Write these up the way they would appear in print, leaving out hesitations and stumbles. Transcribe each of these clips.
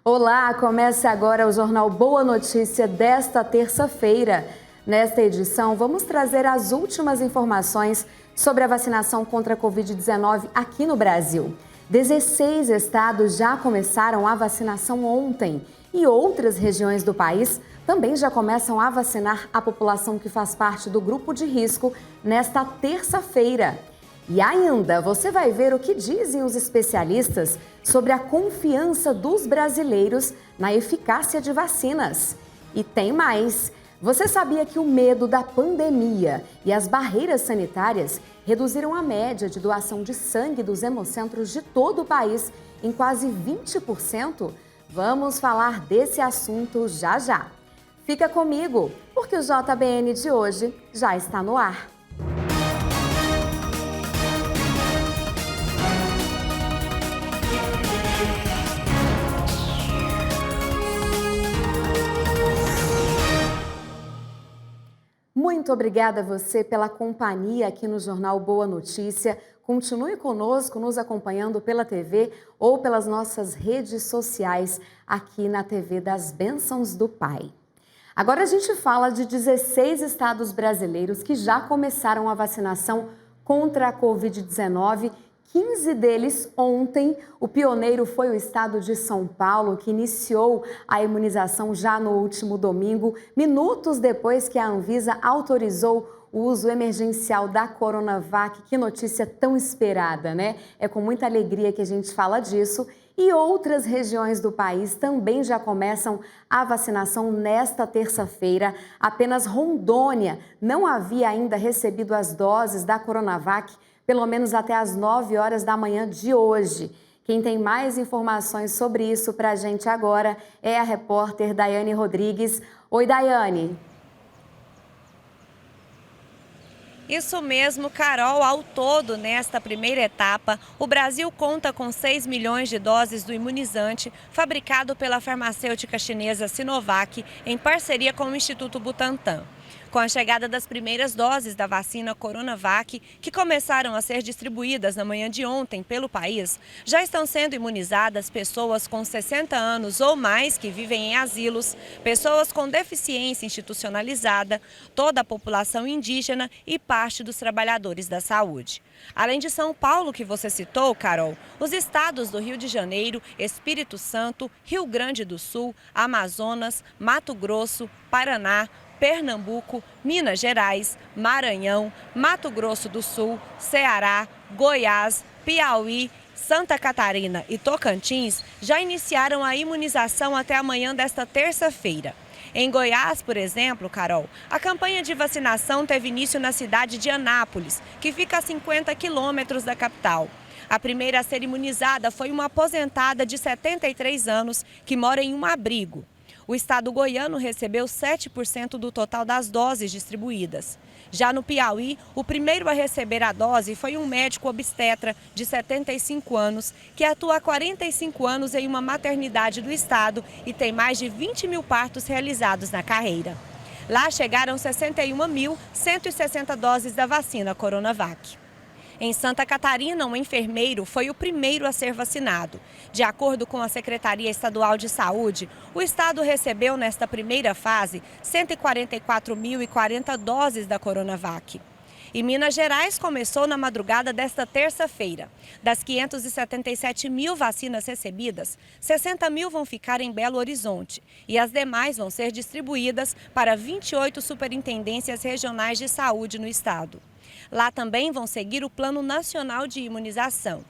Olá, começa agora o Jornal Boa Notícia desta terça-feira. Nesta edição, vamos trazer as últimas informações sobre a vacinação contra a Covid-19 aqui no Brasil. 16 estados já começaram a vacinação ontem e outras regiões do país também já começam a vacinar a população que faz parte do grupo de risco nesta terça-feira. E ainda você vai ver o que dizem os especialistas sobre a confiança dos brasileiros na eficácia de vacinas. E tem mais! Você sabia que o medo da pandemia e as barreiras sanitárias reduziram a média de doação de sangue dos hemocentros de todo o país em quase 20%? Vamos falar desse assunto já já. Fica comigo, porque o JBN de hoje já está no ar. Muito obrigada a você pela companhia aqui no Jornal Boa Notícia. Continue conosco, nos acompanhando pela TV ou pelas nossas redes sociais aqui na TV das Bênçãos do Pai. Agora a gente fala de 16 estados brasileiros que já começaram a vacinação contra a Covid-19. 15 deles ontem. O pioneiro foi o estado de São Paulo, que iniciou a imunização já no último domingo, minutos depois que a Anvisa autorizou o uso emergencial da Coronavac. Que notícia tão esperada, né? É com muita alegria que a gente fala disso. E outras regiões do país também já começam a vacinação nesta terça-feira. Apenas Rondônia não havia ainda recebido as doses da Coronavac, pelo menos até às 9 horas da manhã de hoje. Quem tem mais informações sobre isso para a gente agora é a repórter Daiane Rodrigues. Oi, Daiane. Isso mesmo, Carol. Ao todo, nesta primeira etapa, o Brasil conta com 6 milhões de doses do imunizante fabricado pela farmacêutica chinesa Sinovac em parceria com o Instituto Butantan. Com a chegada das primeiras doses da vacina Coronavac, que começaram a ser distribuídas na manhã de ontem pelo país, já estão sendo imunizadas pessoas com 60 anos ou mais que vivem em asilos, pessoas com deficiência institucionalizada, toda a população indígena e parte dos trabalhadores da saúde. Além de São Paulo, que você citou, Carol, os estados do Rio de Janeiro, Espírito Santo, Rio Grande do Sul, Amazonas, Mato Grosso, Paraná, Pernambuco, Minas Gerais, Maranhão, Mato Grosso do Sul, Ceará, Goiás, Piauí, Santa Catarina e Tocantins já iniciaram a imunização até amanhã desta terça-feira. Em Goiás, por exemplo, Carol, a campanha de vacinação teve início na cidade de Anápolis, que fica a 50 quilômetros da capital. A primeira a ser imunizada foi uma aposentada de 73 anos que mora em um abrigo. O estado goiano recebeu 7% do total das doses distribuídas. Já no Piauí, o primeiro a receber a dose foi um médico obstetra de 75 anos, que atua há 45 anos em uma maternidade do estado e tem mais de 20 mil partos realizados na carreira. Lá chegaram 61.160 doses da vacina Coronavac. Em Santa Catarina, um enfermeiro foi o primeiro a ser vacinado. De acordo com a Secretaria Estadual de Saúde, o estado recebeu nesta primeira fase 144.040 doses da Coronavac. E Minas Gerais começou na madrugada desta terça-feira. Das 577 mil vacinas recebidas, 60 mil vão ficar em Belo Horizonte e as demais vão ser distribuídas para 28 superintendências regionais de saúde no estado. Lá também vão seguir o Plano Nacional de Imunização.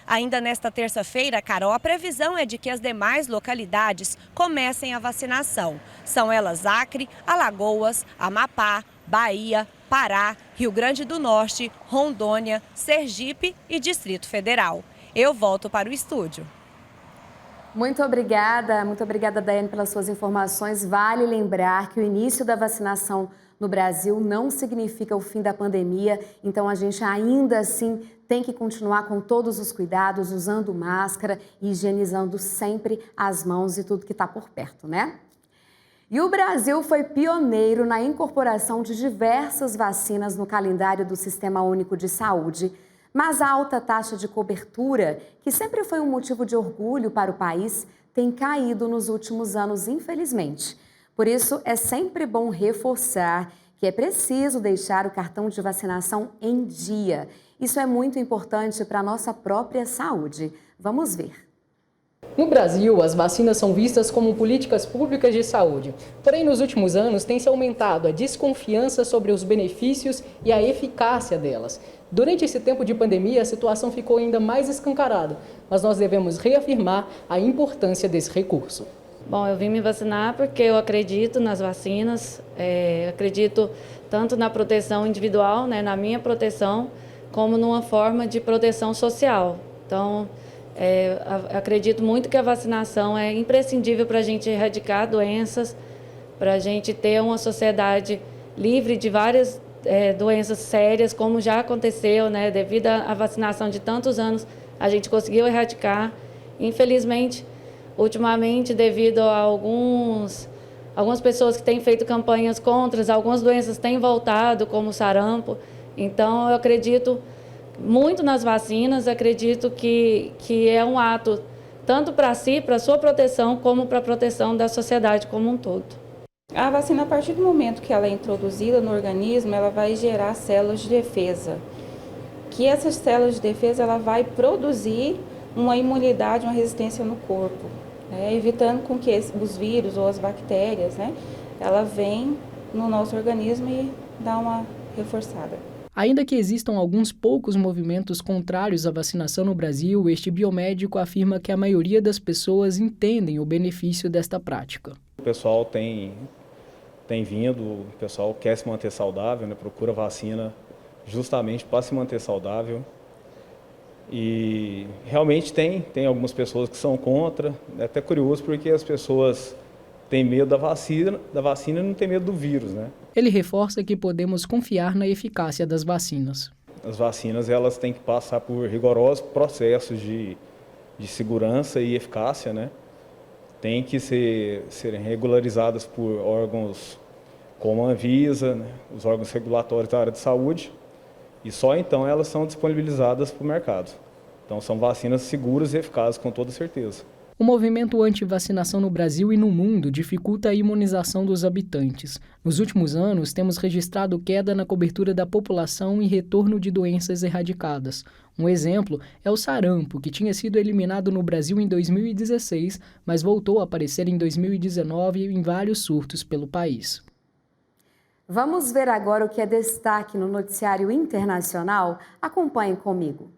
Ainda nesta terça-feira, Carol, a previsão é de que as demais localidades comecem a vacinação. São elas Acre, Alagoas, Amapá, Bahia, Pará, Rio Grande do Norte, Rondônia, Sergipe e Distrito Federal. Eu volto para o estúdio. Muito obrigada, Daiane, pelas suas informações. Vale lembrar que o início da vacinação no Brasil não significa o fim da pandemia, então a gente ainda assim tem que continuar com todos os cuidados, usando máscara e higienizando sempre as mãos e tudo que está por perto, né? E o Brasil foi pioneiro na incorporação de diversas vacinas no calendário do Sistema Único de Saúde. Mas a alta taxa de cobertura, que sempre foi um motivo de orgulho para o país, tem caído nos últimos anos, infelizmente. Por isso, é sempre bom reforçar que é preciso deixar o cartão de vacinação em dia. Isso é muito importante para a nossa própria saúde. Vamos ver. No Brasil, as vacinas são vistas como políticas públicas de saúde. Porém, nos últimos anos, tem se aumentado a desconfiança sobre os benefícios e a eficácia delas. Durante esse tempo de pandemia, a situação ficou ainda mais escancarada, mas nós devemos reafirmar a importância desse recurso. Bom, eu vim me vacinar porque eu acredito nas vacinas, acredito tanto na proteção individual, na minha proteção, como numa forma de proteção social. Então, acredito muito que a vacinação é imprescindível para a gente erradicar doenças, para a gente ter uma sociedade livre de várias doenças sérias, como já aconteceu, devido à vacinação de tantos anos, a gente conseguiu erradicar. Infelizmente, ultimamente, devido a algumas pessoas que têm feito campanhas contra, algumas doenças têm voltado, como o sarampo. Então, eu acredito muito nas vacinas, acredito que é um ato tanto para si, para a sua proteção, como para a proteção da sociedade como um todo. A vacina, a partir do momento que ela é introduzida no organismo, ela vai gerar células de defesa. Que essas células de defesa ela vai produzir uma imunidade, uma resistência no corpo, evitando com que os vírus ou as bactérias, ela vem no nosso organismo e dá uma reforçada. Ainda que existam alguns poucos movimentos contrários à vacinação no Brasil, este biomédico afirma que a maioria das pessoas entendem o benefício desta prática. O pessoal tem vindo, o pessoal quer se manter saudável, procura vacina justamente para se manter saudável. E realmente tem algumas pessoas que são contra, é até curioso porque as pessoas têm medo da vacina e não têm medo do vírus, Ele reforça que podemos confiar na eficácia das vacinas. As vacinas elas têm que passar por rigorosos processos de segurança e eficácia, Tem que serem regularizadas por órgãos como a Anvisa, os órgãos regulatórios da área de saúde, e só então elas são disponibilizadas para o mercado. Então são vacinas seguras e eficazes com toda certeza. O movimento anti-vacinação no Brasil e no mundo dificulta a imunização dos habitantes. Nos últimos anos, temos registrado queda na cobertura da população e retorno de doenças erradicadas. Um exemplo é o sarampo, que tinha sido eliminado no Brasil em 2016, mas voltou a aparecer em 2019 em vários surtos pelo país. Vamos ver agora o que é destaque no noticiário internacional? Acompanhe comigo.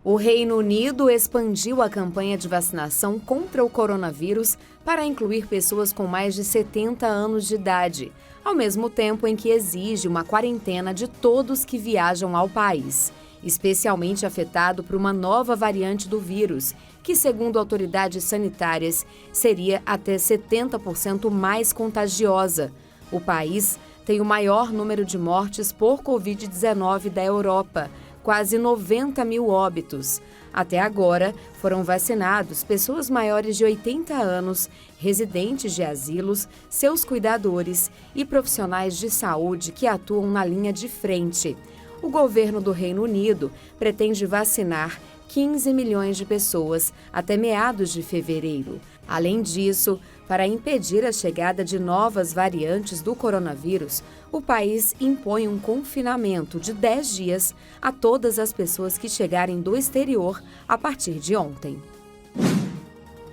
O Reino Unido expandiu a campanha de vacinação contra o coronavírus para incluir pessoas com mais de 70 anos de idade, ao mesmo tempo em que exige uma quarentena de todos que viajam ao país, especialmente afetado por uma nova variante do vírus, que, segundo autoridades sanitárias, seria até 70% mais contagiosa. O país tem o maior número de mortes por Covid-19 da Europa, quase 90 mil óbitos. Até agora, foram vacinados pessoas maiores de 80 anos, residentes de asilos, seus cuidadores e profissionais de saúde que atuam na linha de frente. O governo do Reino Unido pretende vacinar 15 milhões de pessoas até meados de fevereiro. Além disso, para impedir a chegada de novas variantes do coronavírus, o país impõe um confinamento de 10 dias a todas as pessoas que chegarem do exterior a partir de ontem.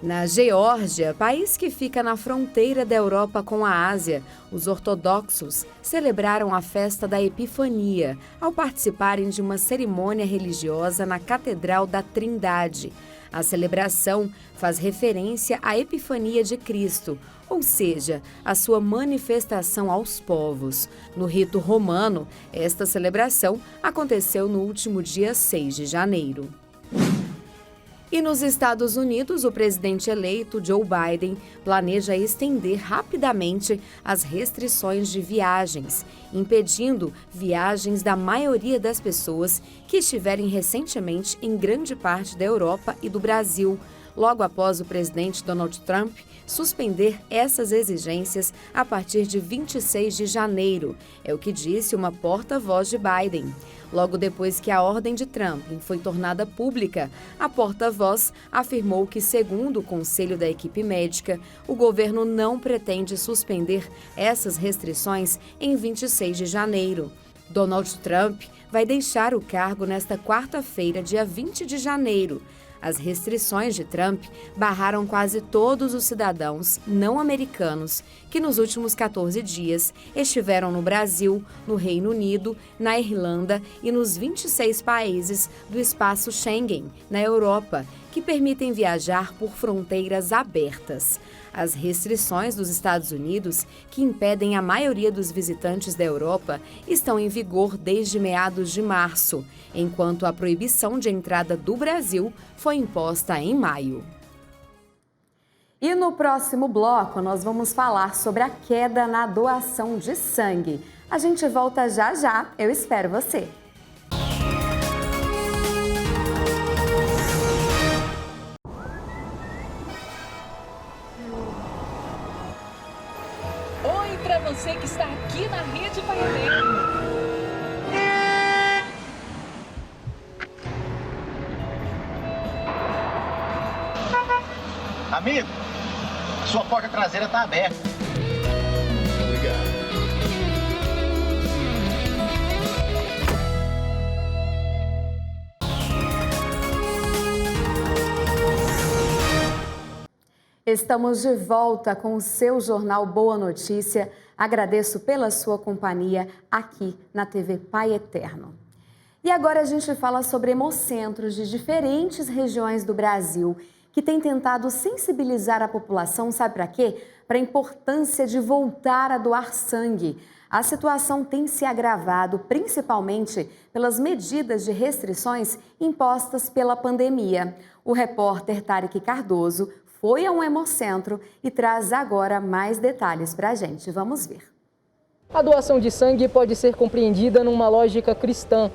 Na Geórgia, país que fica na fronteira da Europa com a Ásia, os ortodoxos celebraram a festa da Epifania ao participarem de uma cerimônia religiosa na Catedral da Trindade. A celebração faz referência à Epifania de Cristo, ou seja, a sua manifestação aos povos. No rito romano, esta celebração aconteceu no último dia 6 de janeiro. E nos Estados Unidos, o presidente eleito Joe Biden planeja estender rapidamente as restrições de viagens, impedindo viagens da maioria das pessoas que estiverem recentemente em grande parte da Europa e do Brasil. logo após o presidente Donald Trump suspender essas exigências a partir de 26 de janeiro, é o que disse uma porta-voz de Biden. Logo depois que a ordem de Trump foi tornada pública, a porta-voz afirmou que, segundo o conselho da equipe médica, o governo não pretende suspender essas restrições em 26 de janeiro. Donald Trump vai deixar o cargo nesta quarta-feira, dia 20 de janeiro. As restrições de Trump barraram quase todos os cidadãos não americanos que nos últimos 14 dias estiveram no Brasil, no Reino Unido, na Irlanda e nos 26 países do espaço Schengen, na Europa, que permitem viajar por fronteiras abertas. As restrições dos Estados Unidos, que impedem a maioria dos visitantes da Europa, estão em vigor desde meados de março, enquanto a proibição de entrada do Brasil foi imposta em maio. E no próximo bloco, nós vamos falar sobre a queda na doação de sangue. A gente volta já já, eu espero você! Para você que está aqui na Rede Pai Eterno. Amigo, sua porta traseira está aberta. Obrigado. Estamos de volta com o seu jornal Boa Notícia. Agradeço pela sua companhia aqui na TV Pai Eterno. E agora a gente fala sobre hemocentros de diferentes regiões do Brasil que têm tentado sensibilizar a população, sabe para quê? Para a importância de voltar a doar sangue. A situação tem se agravado principalmente pelas medidas de restrições impostas pela pandemia. O repórter Tarek Cardoso foi a um hemocentro e traz agora mais detalhes para a gente. Vamos ver. A doação de sangue pode ser compreendida numa lógica cristã.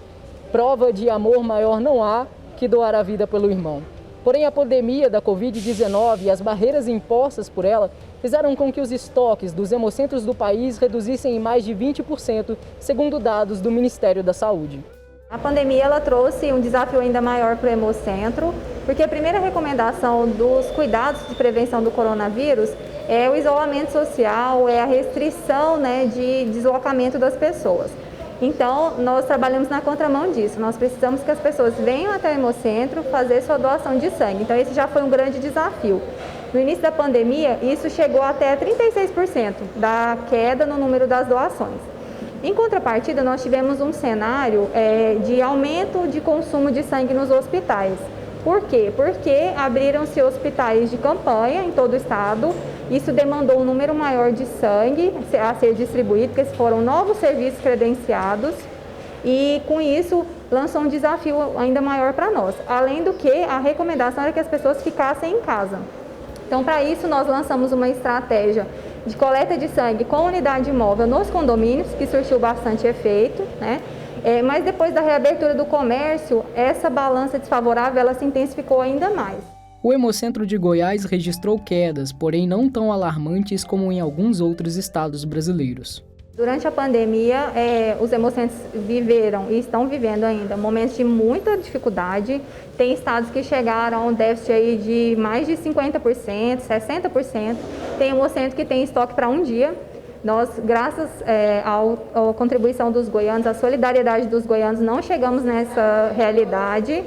Prova de amor maior não há que doar a vida pelo irmão. Porém, a pandemia da Covid-19 e as barreiras impostas por ela fizeram com que os estoques dos hemocentros do país reduzissem em mais de 20%, segundo dados do Ministério da Saúde. A pandemia ela trouxe um desafio ainda maior para o hemocentro, porque a primeira recomendação dos cuidados de prevenção do coronavírus é o isolamento social, é a restrição, de deslocamento das pessoas. Então, nós trabalhamos na contramão disso. Nós precisamos que as pessoas venham até o hemocentro fazer sua doação de sangue. Então, esse já foi um grande desafio. No início da pandemia, isso chegou até 36% da queda no número das doações. Em contrapartida, nós tivemos um cenário de aumento de consumo de sangue nos hospitais. Por quê? Porque abriram-se hospitais de campanha em todo o estado. Isso demandou um número maior de sangue a ser distribuído, porque foram novos serviços credenciados. E, com isso, lançou um desafio ainda maior para nós. Além do que, a recomendação era que as pessoas ficassem em casa. Então, para isso, nós lançamos uma estratégia de coleta de sangue com unidade móvel nos condomínios, que surtiu bastante efeito, mas depois da reabertura do comércio, essa balança desfavorável ela se intensificou ainda mais. O Hemocentro de Goiás registrou quedas, porém não tão alarmantes como em alguns outros estados brasileiros. Durante a pandemia, os hemocentros viveram e estão vivendo ainda momentos de muita dificuldade. Tem estados que chegaram a um déficit aí de mais de 50%, 60%. Tem hemocentro que tem estoque para um dia. Nós, graças à contribuição dos goianos, à solidariedade dos goianos, não chegamos nessa realidade.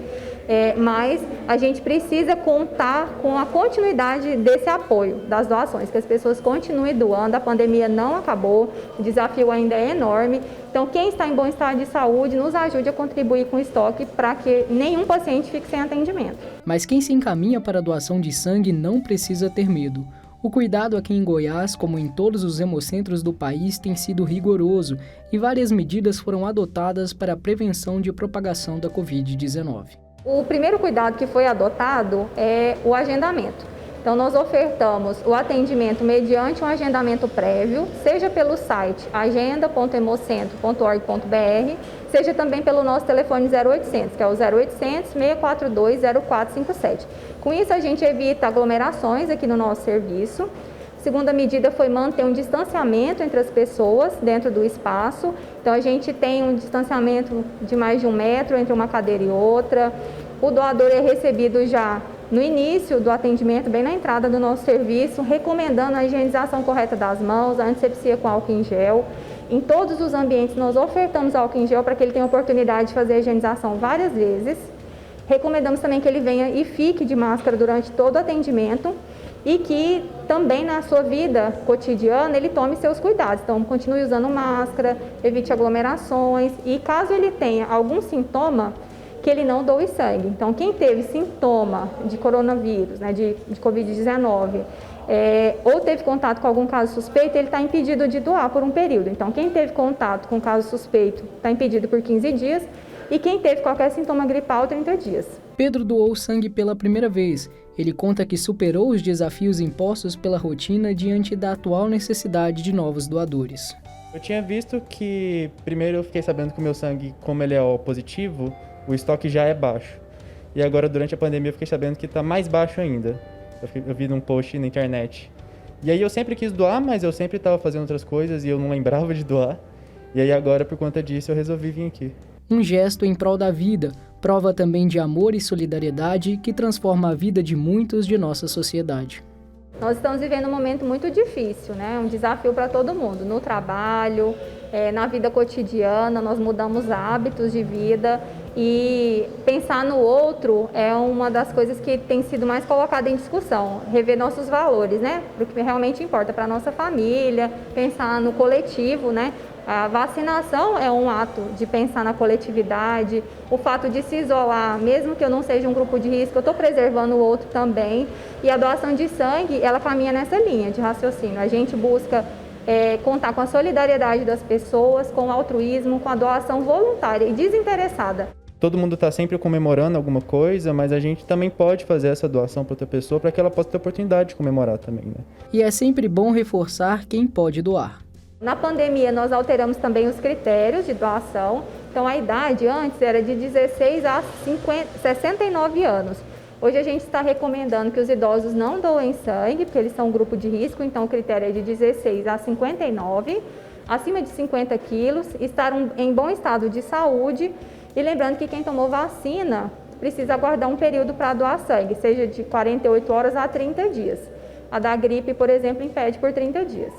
Mas a gente precisa contar com a continuidade desse apoio das doações, que as pessoas continuem doando, a pandemia não acabou, o desafio ainda é enorme. Então, quem está em bom estado de saúde, nos ajude a contribuir com o estoque para que nenhum paciente fique sem atendimento. Mas quem se encaminha para a doação de sangue não precisa ter medo. O cuidado aqui em Goiás, como em todos os hemocentros do país, tem sido rigoroso e várias medidas foram adotadas para a prevenção de propagação da Covid-19. O primeiro cuidado que foi adotado é o agendamento. Então, nós ofertamos o atendimento mediante um agendamento prévio, seja pelo site agenda.hemocentro.org.br, seja também pelo nosso telefone 0800, que é o 0800 642 0457. Com isso, a gente evita aglomerações aqui no nosso serviço. A segunda medida foi manter um distanciamento entre as pessoas dentro do espaço. Então, a gente tem um distanciamento de mais de 1 metro entre uma cadeira e outra. O doador é recebido já no início do atendimento, bem na entrada do nosso serviço, recomendando a higienização correta das mãos, a antisepsia com álcool em gel. Em todos os ambientes, nós ofertamos álcool em gel para que ele tenha a oportunidade de fazer a higienização várias vezes. Recomendamos também que ele venha e fique de máscara durante todo o atendimento e que também na sua vida cotidiana ele tome seus cuidados. Então, continue usando máscara, evite aglomerações e caso ele tenha algum sintoma, que ele não doe sangue. Então, quem teve sintoma de coronavírus, né, de Covid-19, ou teve contato com algum caso suspeito, ele está impedido de doar por um período. Então, quem teve contato com caso suspeito está impedido por 15 dias e quem teve qualquer sintoma gripal, 30 dias. Pedro doou sangue pela primeira vez. Ele conta que superou os desafios impostos pela rotina diante da atual necessidade de novos doadores. Eu tinha visto que, primeiro eu fiquei sabendo que o meu sangue, como ele é O positivo, o estoque já é baixo. E agora, durante a pandemia, eu fiquei sabendo que está mais baixo ainda. Eu vi num post na internet. E aí eu sempre quis doar, mas eu sempre estava fazendo outras coisas e eu não lembrava de doar. E aí agora, por conta disso, eu resolvi vir aqui. Um gesto em prol da vida, prova também de amor e solidariedade que transforma a vida de muitos de nossa sociedade. Nós estamos vivendo um momento muito difícil, né? Um desafio para todo mundo, no trabalho, na vida cotidiana, nós mudamos hábitos de vida e pensar no outro é uma das coisas que tem sido mais colocada em discussão, rever nossos valores, né? O que realmente importa para a nossa família, pensar no coletivo, né? A vacinação é um ato de pensar na coletividade, o fato de se isolar, mesmo que eu não seja um grupo de risco, eu estou preservando o outro também. E a doação de sangue, ela caminha nessa linha de raciocínio. A gente busca contar com a solidariedade das pessoas, com o altruísmo, com a doação voluntária e desinteressada. Todo mundo está sempre comemorando alguma coisa, mas a gente também pode fazer essa doação para outra pessoa para que ela possa ter a oportunidade de comemorar também, né? E é sempre bom reforçar quem pode doar. Na pandemia, nós alteramos também os critérios de doação. Então, a idade antes era de 16 a 69 anos. Hoje, a gente está recomendando que os idosos não doem sangue, porque eles são um grupo de risco. Então, o critério é de 16 a 59, acima de 50 quilos, estar em bom estado de saúde. E lembrando que quem tomou vacina precisa aguardar um período para doar sangue, seja de 48 horas a 30 dias. A da gripe, por exemplo, impede por 30 dias.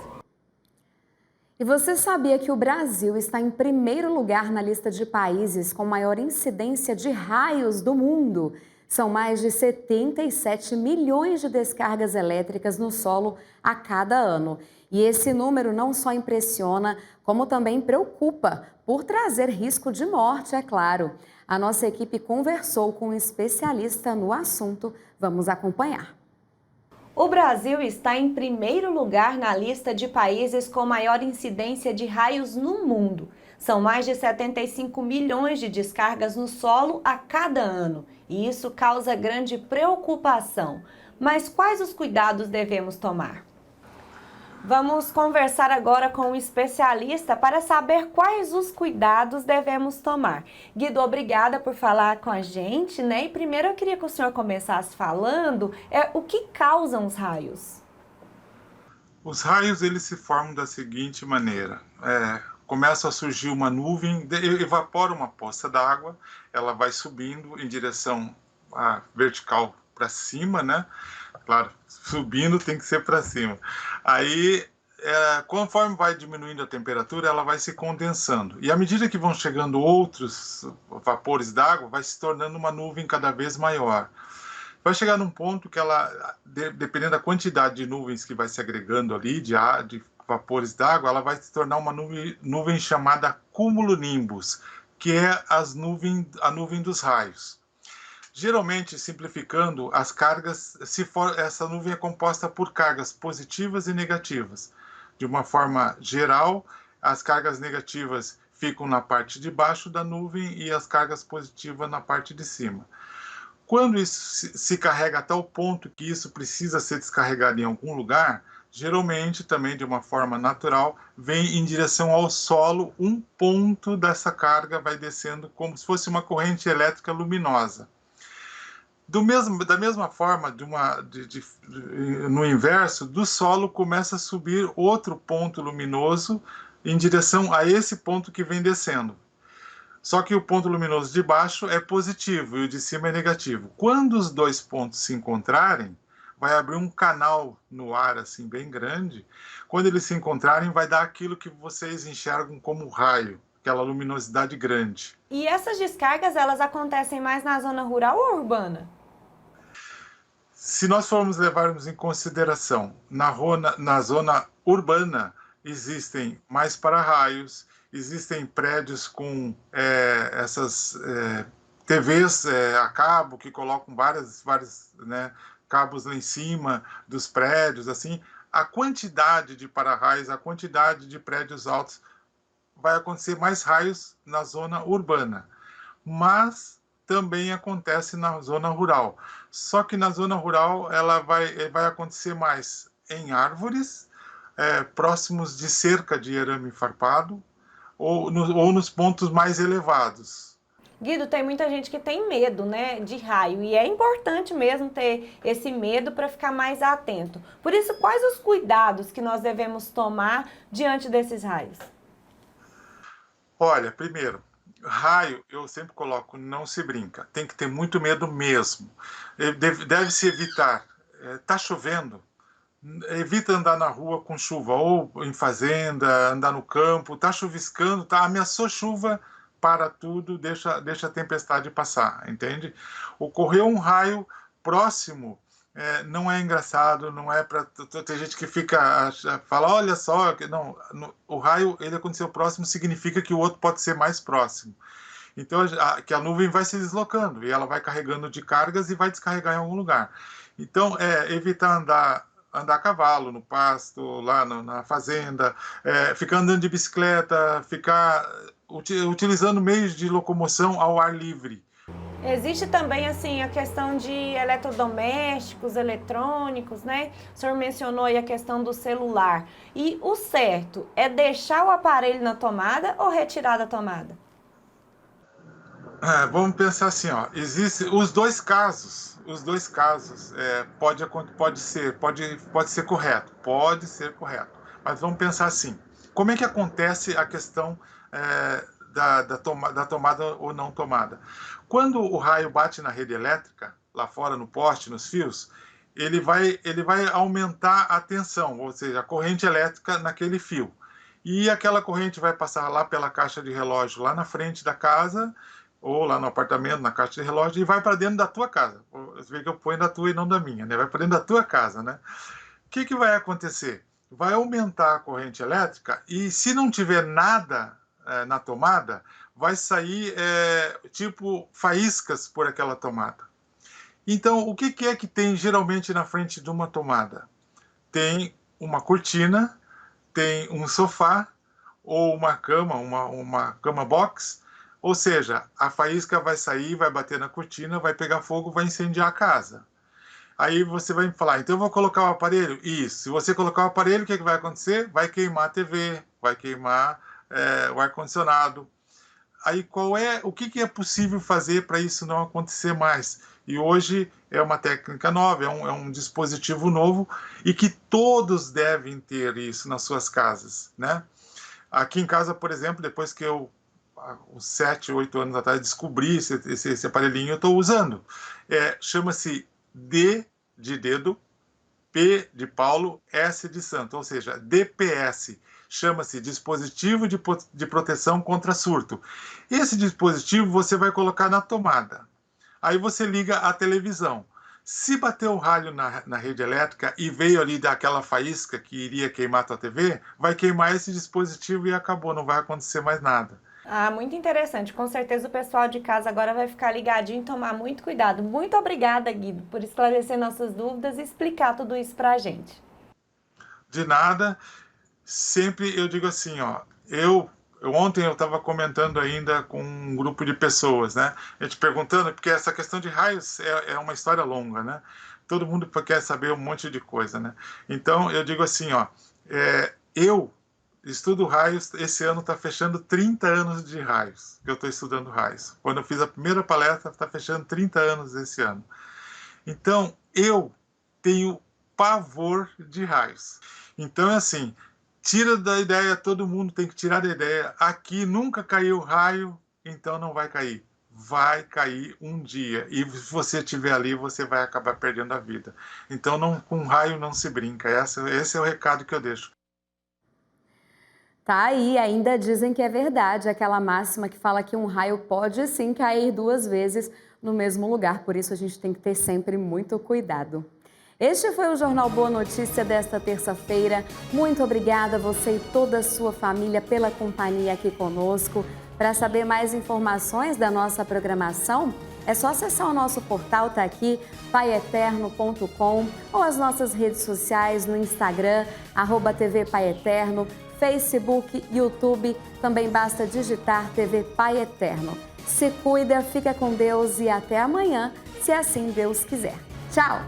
E você sabia que o Brasil está em primeiro lugar na lista de países com maior incidência de raios do mundo? São mais de 77 milhões de descargas elétricas no solo a cada ano. E esse número não só impressiona, como também preocupa, por trazer risco de morte, é claro. A nossa equipe conversou com um especialista no assunto. Vamos acompanhar. O Brasil está em primeiro lugar na lista de países com maior incidência de raios no mundo. São mais de 75 milhões de descargas no solo a cada ano, e isso causa grande preocupação. Mas quais os cuidados devemos tomar? Vamos conversar agora com um especialista para saber quais os cuidados devemos tomar. Guido, obrigada por falar com a gente, né? E primeiro eu queria que o senhor começasse falando o que causam os raios. Os raios, eles se formam da seguinte maneira. Começa a surgir uma nuvem, evapora uma poça d'água, ela vai subindo em direção vertical para cima, né? Claro, subindo tem que ser para cima. Aí, conforme vai diminuindo a temperatura, ela vai se condensando. E à medida que vão chegando outros vapores d'água, vai se tornando uma nuvem cada vez maior. Vai chegar num ponto que ela, dependendo da quantidade de nuvens que vai se agregando ali, de vapores d'água, ela vai se tornar uma nuvem chamada cumulonimbus, que é a nuvem dos raios. Geralmente, simplificando, as cargas, essa nuvem é composta por cargas positivas e negativas. De uma forma geral, as cargas negativas ficam na parte de baixo da nuvem e as cargas positivas na parte de cima. Quando isso se carrega a tal ponto que isso precisa ser descarregado em algum lugar, geralmente, também de uma forma natural, vem em direção ao solo, um ponto dessa carga vai descendo como se fosse uma corrente elétrica luminosa. Da mesma forma, no inverso, do solo começa a subir outro ponto luminoso em direção a esse ponto que vem descendo. Só que o ponto luminoso de baixo é positivo e o de cima é negativo. Quando os dois pontos se encontrarem, vai abrir um canal no ar assim bem grande. Quando eles se encontrarem, vai dar aquilo que vocês enxergam como raio, aquela luminosidade grande. E essas descargas, elas acontecem mais na zona rural ou urbana? Se nós formos levarmos em consideração, na zona urbana, existem mais para-raios, existem prédios com essas TVs a cabo, que colocam vários cabos lá em cima dos prédios, assim. A quantidade de para-raios, a quantidade de prédios altos, vai acontecer mais raios na zona urbana. Mas também acontece na zona rural. Só que na zona rural ela vai acontecer mais em árvores, próximos de cerca de arame farpado, ou nos pontos mais elevados. Guido, tem muita gente que tem medo, né, de raio, e é importante mesmo ter esse medo para ficar mais atento. Por isso, quais os cuidados que nós devemos tomar diante desses raios? Olha, primeiro, raio, eu sempre coloco, não se brinca. Tem que ter muito medo mesmo. Deve-se evitar. Tá chovendo, evita andar na rua com chuva, ou em fazenda, andar no campo. Tá chuviscando, ameaçou chuva, para tudo, deixa a tempestade passar, entende? Ocorreu um raio próximo, não é engraçado, não é para... Tem gente que fala, olha só, não, o raio, ele aconteceu próximo, significa que o outro pode ser mais próximo. Então, que a nuvem vai se deslocando, e ela vai carregando de cargas e vai descarregar em algum lugar. Então, evitar andar a cavalo, no pasto, lá na fazenda, ficar andando de bicicleta, ficar utilizando meios de locomoção ao ar livre. Existe também, assim, a questão de eletrodomésticos, eletrônicos, né? O senhor mencionou aí a questão do celular. E o certo é deixar o aparelho na tomada ou retirar da tomada? Vamos pensar assim, ó, existem os dois casos, pode ser correto, mas vamos pensar assim, como é que acontece a questão da tomada ou não tomada? Quando o raio bate na rede elétrica, lá fora no poste, nos fios, ele vai aumentar a tensão, ou seja, a corrente elétrica naquele fio, e aquela corrente vai passar lá pela caixa de relógio, lá na frente da casa, ou lá no apartamento, na caixa de relógio, e vai para dentro da tua casa. Você vê que eu ponho da tua e não da minha, né? Vai para dentro da tua casa, né? O que vai acontecer? Vai aumentar a corrente elétrica e, se não tiver nada na tomada, vai sair tipo faíscas por aquela tomada. Então, o que é que tem geralmente na frente de uma tomada? Tem uma cortina, tem um sofá ou uma cama box. Ou seja, a faísca vai sair, vai bater na cortina, vai pegar fogo, vai incendiar a casa. Aí você vai me falar, então eu vou colocar o aparelho? Isso. Se você colocar o aparelho, o que vai acontecer? Vai queimar a TV, vai queimar o ar-condicionado. Aí o que é possível fazer para isso não acontecer mais? E hoje é uma técnica nova, é um dispositivo novo e que todos devem ter isso nas suas casas, né? Aqui em casa, por exemplo, depois que eu uns 7, 8 anos atrás, descobri esse aparelhinho, eu estou usando. Chama-se D de dedo, P de Paulo, S de santo, ou seja, DPS. Chama-se Dispositivo de Proteção contra Surto. Esse dispositivo você vai colocar na tomada. Aí você liga a televisão. Se bater o raio na rede elétrica e veio ali daquela faísca que iria queimar a tua TV, vai queimar esse dispositivo e acabou, não vai acontecer mais nada. Muito interessante. Com certeza o pessoal de casa agora vai ficar ligadinho e tomar muito cuidado. Muito obrigada, Guido, por esclarecer nossas dúvidas e explicar tudo isso pra gente. De nada. Sempre eu digo assim, ó, eu Ontem eu estava comentando ainda com um grupo de pessoas, né? A gente perguntando, porque essa questão de raios é uma história longa, né? Todo mundo quer saber um monte de coisa, né? Então, eu digo assim, ó, eu estudo raios, esse ano está fechando 30 anos de raios, que eu estou estudando raios. Quando eu fiz a primeira palestra, está fechando 30 anos esse ano. Então, eu tenho pavor de raios. Então, é assim, tira da ideia, todo mundo tem que tirar da ideia. Aqui nunca caiu raio, então não vai cair. Vai cair um dia. E se você estiver ali, você vai acabar perdendo a vida. Então, com raio não se brinca. Esse é o recado que eu deixo. Tá aí, ainda dizem que é verdade aquela máxima que fala que um raio pode sim cair 2 vezes no mesmo lugar. Por isso a gente tem que ter sempre muito cuidado. Este foi o Jornal Boa Notícia desta terça-feira. Muito obrigada a você e toda a sua família pela companhia aqui conosco. Para saber mais informações da nossa programação, é só acessar o nosso portal, tá aqui, paieterno.com, ou as nossas redes sociais no Instagram, @TV Pai Eterno, Facebook, YouTube, também basta digitar TV Pai Eterno. Se cuida, fica com Deus e até amanhã, se assim Deus quiser. Tchau!